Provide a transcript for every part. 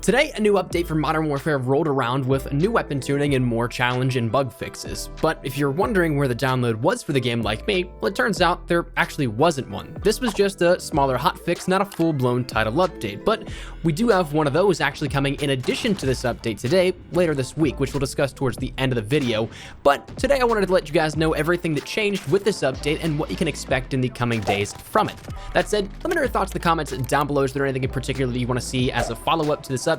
Today, a new update for Modern Warfare rolled around with new weapon tuning and more challenge and bug fixes. But if you're wondering where the download was for the game like me, well, it turns out there actually wasn't one. This was just a smaller hotfix, not a full-blown title update. But we do have one of those actually coming in addition to this update today, later this week, which we'll discuss towards the end of the video. But today I wanted to let you guys know everything that changed with this update and what you can expect in the coming days from it. That said, let me know your thoughts in the comments down below. Is there anything in particular that you want to see as a follow-up to this update?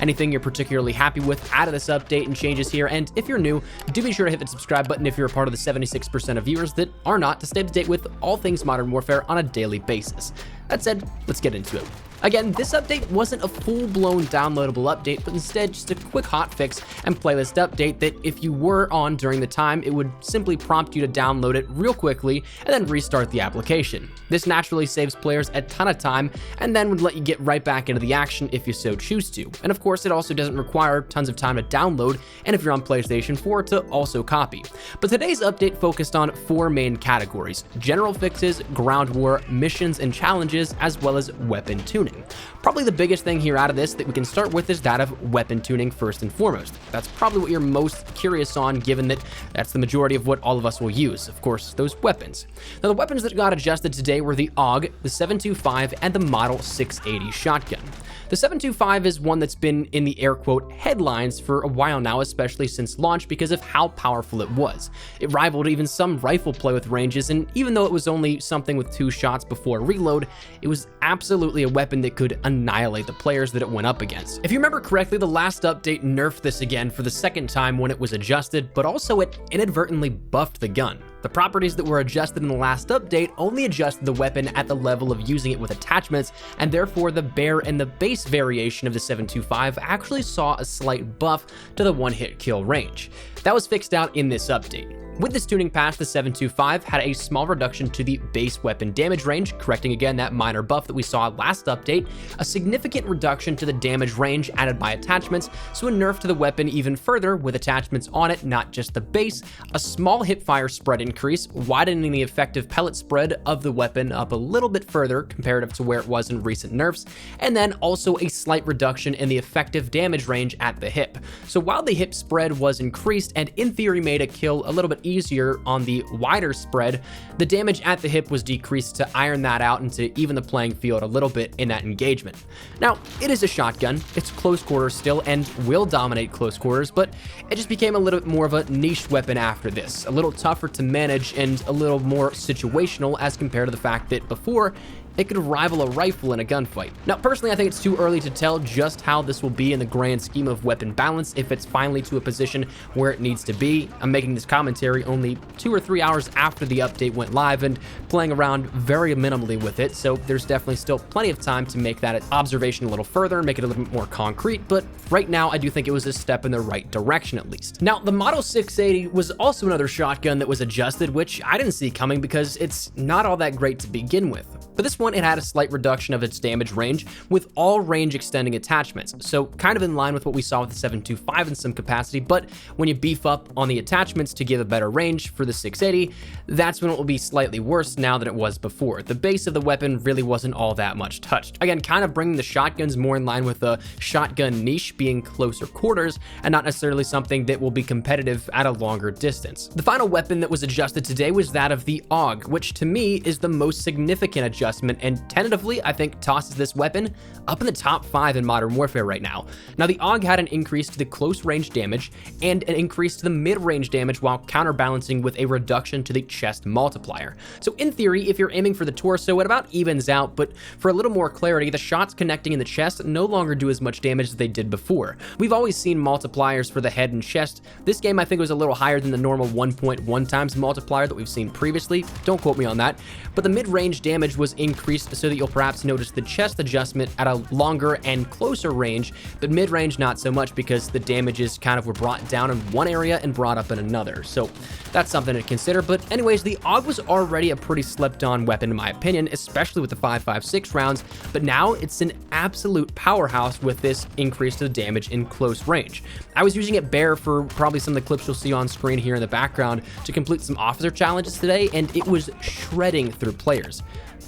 Anything you're particularly happy with out of this update and changes here? And if you're new, do be sure to hit the subscribe button if you're a part of the 76% of viewers that are not, to stay up to date with all things Modern Warfare on a daily basis. That said, let's get into it. Again, this update wasn't a full-blown downloadable update, but instead just a quick hotfix and playlist update that if you were on during the time, it would simply prompt you to download it real quickly and then restart the application. This naturally saves players a ton of time and then would let you get right back into the action if you so choose to. And of course, it also doesn't require tons of time to download, and if you're on PlayStation 4, to also copy. But today's update focused on four main categories: general fixes, ground war, missions and challenges, as well as weapon tuning. Probably the biggest thing here out of this that we can start with is that of weapon tuning first and foremost. That's probably what you're most curious on, given that that's the majority of what all of us will use, of course, those weapons. Now, the weapons that got adjusted today were the AUG, the 7.25, and the Model 680 shotgun. The 7.25 is one that's been in the air quote headlines for a while now, especially since launch, because of how powerful it was. It rivaled even some rifle play with ranges, and even though it was only something with 2 shots before reload, it was absolutely a weapon that could annihilate the players that it went up against. If you remember correctly, the last update nerfed this again for the second time when it was adjusted, but also it inadvertently buffed the gun. The properties that were adjusted in the last update only adjusted the weapon at the level of using it with attachments, and therefore the bear and the base variation of the 7.25 actually saw a slight buff to the one-hit kill range. That was fixed out in this update. With this tuning patch, the 7.25 had a small reduction to the base weapon damage range, correcting again that minor buff that we saw last update, a significant reduction to the damage range added by attachments, so a nerf to the weapon even further with attachments on it, not just the base, a small hipfire spread increase, widening the effective pellet spread of the weapon up a little bit further comparative to where it was in recent nerfs, and then also a slight reduction in the effective damage range at the hip. So while the hip spread was increased and in theory made a kill a little bit easier on the wider spread, the damage at the hip was decreased to iron that out and to even the playing field a little bit in that engagement. Now, it is a shotgun, it's close quarters still and will dominate close quarters, but it just became a little bit more of a niche weapon after this, a little tougher to manage and a little more situational as compared to the fact that before, it could rival a rifle in a gunfight. Now, personally, I think it's too early to tell just how this will be in the grand scheme of weapon balance if it's finally to a position where it needs to be. I'm making this commentary only 2 or 3 hours after the update went live and playing around very minimally with it, so there's definitely still plenty of time to make that observation a little further and make it a little bit more concrete, but right now I do think it was a step in the right direction at least. Now, the Model 680 was also another shotgun that was adjusted, which I didn't see coming because it's not all that great to begin with. For this one, it had a slight reduction of its damage range with all range extending attachments, so kind of in line with what we saw with the 7.25 in some capacity, but when you beef up on the attachments to give a better range for the 680, that's when it will be slightly worse now than it was before. The base of the weapon really wasn't all that much touched. Again, kind of bringing the shotguns more in line with the shotgun niche being closer quarters and not necessarily something that will be competitive at a longer distance. The final weapon that was adjusted today was that of the AUG, which to me is the most significant adjustment and tentatively I think tosses this weapon up in the top 5 in Modern Warfare right now. Now, the AUG had an increase to the close range damage and an increase to the mid-range damage while counterbalancing with a reduction to the chest multiplier. So in theory, if you're aiming for the torso, it about evens out, but for a little more clarity, the shots connecting in the chest no longer do as much damage as they did before. We've always seen multipliers for the head and chest. This game I think was a little higher than the normal 1.1 times multiplier that we've seen previously. Don't quote me on that, but the mid-range damage was increased so that you'll perhaps notice the chest adjustment at a longer and closer range, but mid-range not so much because the damages kind of were brought down in one area and brought up in another. So that's something to consider. But anyways, the AUG was already a pretty slept-on weapon in my opinion, especially with the 5.56 rounds, but now it's an absolute powerhouse with this increase to the damage in close range. I was using it bare for probably some of the clips you'll see on screen here in the background to complete some officer challenges today, and it was shredding through players.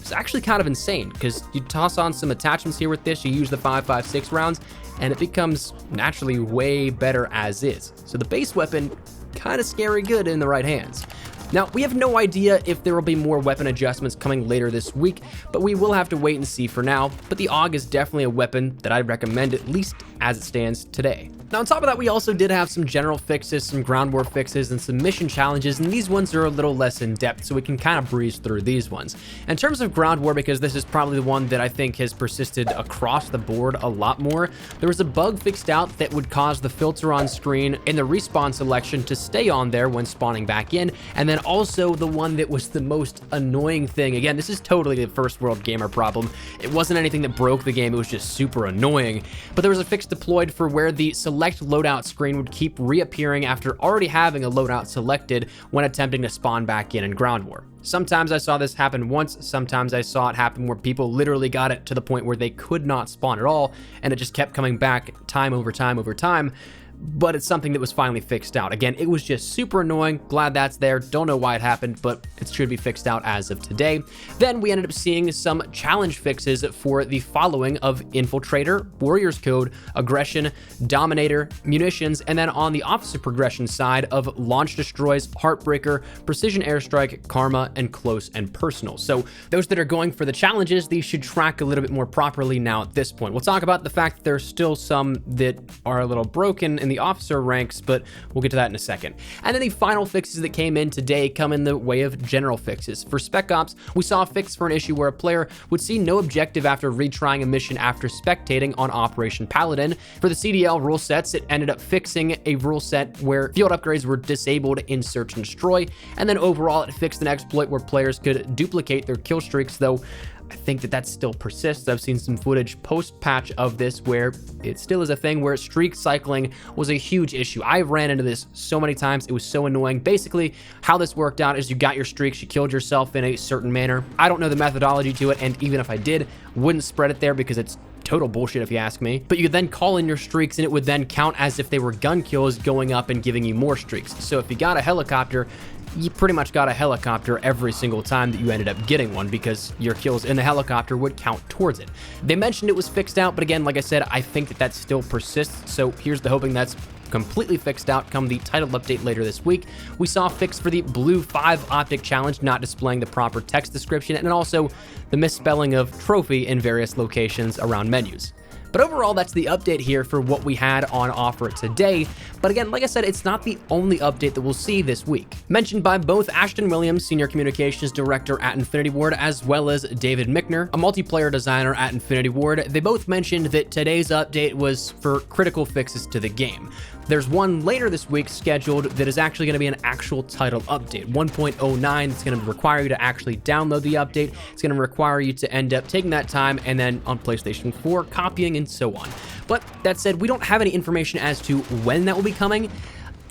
is actually kind of insane, because you toss on some attachments here with this, you use the 5.56 rounds, and it becomes naturally way better as is. So the base weapon, kind of scary good in the right hands. Now, we have no idea if there will be more weapon adjustments coming later this week, but we will have to wait and see for now. But the AUG is definitely a weapon that I'd recommend, at least as it stands today. Now, on top of that, we also did have some general fixes, some ground war fixes, and some mission challenges, and these ones are a little less in depth, so we can kind of breeze through these ones. In terms of ground war, because this is probably the one that I think has persisted across the board a lot more, there was a bug fixed out that would cause the filter on screen in the respawn selection to stay on there when spawning back in, and then also the one that was the most annoying thing. Again, this is totally a first world gamer problem. It wasn't anything that broke the game, it was just super annoying. But there was a fix deployed for where the select loadout screen would keep reappearing after already having a loadout selected when attempting to spawn back in ground war. Sometimes I saw this happen once, sometimes I saw it happen where people literally got it to the point where they could not spawn at all, and it just kept coming back time over time over time. But it's something that was finally fixed out. Again, it was just super annoying. Glad that's there. Don't know why it happened, but it should be fixed out as of today. Then we ended up seeing some challenge fixes for the following of Infiltrator, Warrior's Code, Aggression, Dominator, Munitions, and then on the opposite progression side of Launch Destroys, Heartbreaker, Precision Airstrike, Karma, and Close and Personal. So those that are going for the challenges, these should track a little bit more properly now at this point. We'll talk about the fact that there's still some that are a little broken in the officer ranks, but we'll get to that in a second. And then the final fixes that came in today come in the way of general fixes. For Specops, we saw a fix for an issue where a player would see no objective after retrying a mission after spectating on Operation Paladin. For the CDL rule sets, it ended up fixing a rule set where field upgrades were disabled in Search and Destroy, and then overall it fixed an exploit where players could duplicate their kill streaks, though I think that still persists. I've seen some footage post-patch of this where it still is a thing where streak cycling was a huge issue. I ran into this so many times. It was so annoying. Basically, how this worked out is you got your streaks, you killed yourself in a certain manner. I don't know the methodology to it, and even if I did, wouldn't spread it there because it's total bullshit if you ask me. But you could then call in your streaks and it would then count as if they were gun kills, going up and giving you more streaks. So if you got a helicopter, you pretty much got a helicopter every single time that you ended up getting one, because your kills in the helicopter would count towards it. They mentioned it was fixed out, but again, like I said, I think that still persists. So here's the hoping that's completely fixed out come the titled update later this week. We saw a fix for the Blue 5 optic challenge not displaying the proper text description, and also the misspelling of trophy in various locations around menus. But overall, that's the update here for what we had on offer today. But again, like I said, it's not the only update that we'll see this week. Mentioned by both Ashton Williams, Senior Communications Director at Infinity Ward, as well as David Michner, a multiplayer designer at Infinity Ward, they both mentioned that today's update was for critical fixes to the game. There's one later this week scheduled that is actually going to be an actual title update, 1.09. It's going to require you to actually download the update. It's going to require you to end up taking that time and then on PlayStation 4, copying and so on. But that said, we don't have any information as to when that will be coming.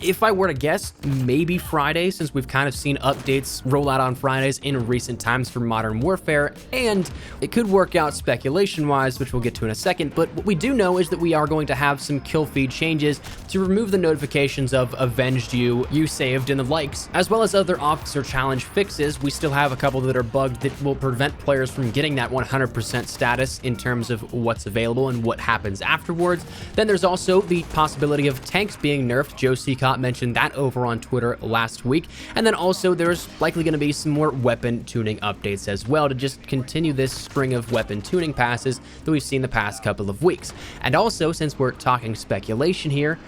If I were to guess, maybe Friday, since we've kind of seen updates roll out on Fridays in recent times for Modern Warfare, and it could work out speculation-wise, which we'll get to in a second, but what we do know is that we are going to have some Killfeed changes to remove the notifications of Avenged You, You Saved, and the likes, as well as other officer challenge fixes. We still have a couple that are bugged that will prevent players from getting that 100% status in terms of what's available and what happens afterwards. Then there's also the possibility of tanks being nerfed. Joe Specops mentioned that over on Twitter last week. And then also there's likely going to be some more weapon tuning updates as well to just continue this string of weapon tuning passes that we've seen the past couple of weeks. And also, since we're talking speculation here,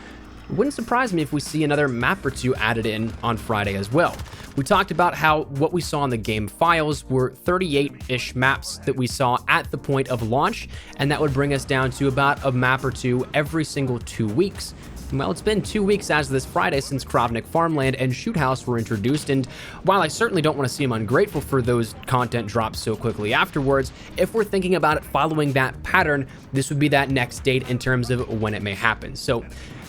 it wouldn't surprise me if we see another map or two added in on Friday as well. We talked about how what we saw in the game files were 38-ish maps that we saw at the point of launch, and that would bring us down to about a map or two every single 2 weeks. Well, it's been 2 weeks as of this Friday since Krovnik Farmland and Shoot House were introduced, and while I certainly don't want to seem ungrateful for those content drops so quickly afterwards, if we're thinking about it following that pattern, this would be that next date in terms of when it may happen. So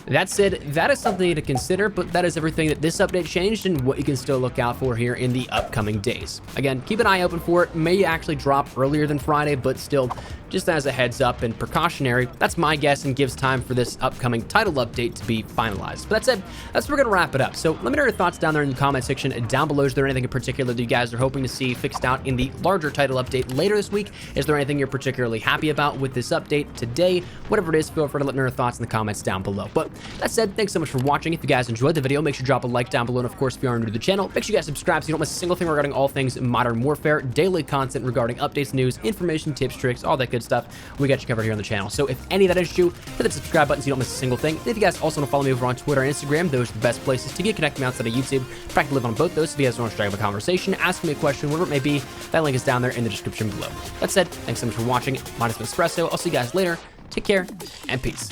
That said, that is something to consider, but that is everything that this update changed and what you can still look out for here in the upcoming days. Again, keep an eye open for it. May actually drop earlier than Friday, but still, just as a heads up and precautionary, that's my guess and gives time for this upcoming title update to be finalized. But that said, that's where we're going to wrap it up. So let me know your thoughts down there in the comment section down below. Is there anything in particular that you guys are hoping to see fixed out in the larger title update later this week? Is there anything you're particularly happy about with this update today? Whatever it is, feel free to let me know your thoughts in the comments down below. But that said, thanks so much for watching. If you guys enjoyed the video, make sure to drop a like down below. And of course, if you are new to the channel, make sure you guys subscribe so you don't miss a single thing regarding all things Modern Warfare, daily content regarding updates, news, information, tips, tricks, all that good stuff. We got you covered here on the channel. So if any of that interests you, hit the subscribe button so you don't miss a single thing. And if you guys also want to follow me over on Twitter and Instagram, those are the best places to get connected outside of YouTube. Practically live on both those. If you guys want to strike up a conversation, ask me a question, whatever it may be, that link is down there in the description below. That said, thanks so much for watching. My name is Espresso. I'll see you guys later. Take care and peace.